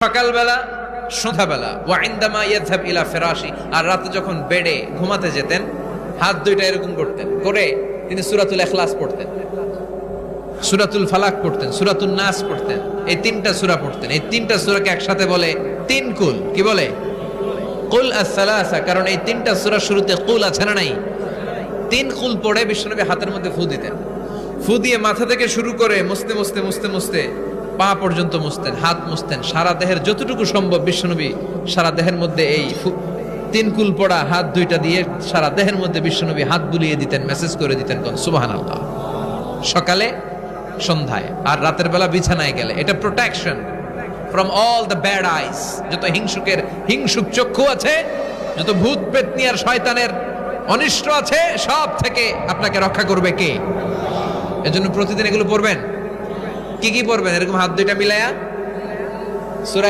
সকালবেলা, সন্ধ্যাবেলা, ওয়া ইনদামা ইয়াযহাব ইলা ফিরাশি, আর রাতে যখন বেডে ঘুমাতে যেতেন হাত দুইটা এরকম করতেন, করে তিনি সূরাতুল ইখলাস পড়তেন, সূরাতুল ফালাক পড়তেন, সূরাতুন নাস পড়তেন। এই তিনটা সূরা পড়তেন। এই তিনটা সূরাকে একসাথে বলে তিন কুল। কি বলে? কুল আস-সালাসা। কারণ এই তিনটা সূরার শুরুতে কুল আছে না নাই? তিন কুল পড়ে বিশ্বনবী হাতের মধ্যে ফু দিতেন। ফু দিয়ে মাথা থেকে শুরু করে মুছতে মুছতে মুছতে মুছতে পা পর্যন্ত মুছতেন, হাত মুছতেন, সারা দেহের যতটুকু সম্ভব বিশ্বনবী সারা দেহের মধ্যে এই তিন কুল পড়া হাত দুইটা দিয়ে সারা দেহের মধ্যে বিশ্বনবী হাত বুলিয়ে দিতেন, মেসেজ করে দিতেন কোন সুবহানাল্লাহ। সকালে, সন্ধ্যায়, আর রাতের বেলা বিছানায় গেলে। এটা protection from all the bad আইস। যত হিংসুক চক্ষু আছে, যত ভূত পেতনি আর শয়তানের অনিষ্ট আছে, সব থেকে আপনাকে রক্ষা করবে কে? এজন্য প্রতিদিন এগুলো পড়বেন। কি কি পড়বেন? এরকম হাত দুইটা মিলায়া সূরা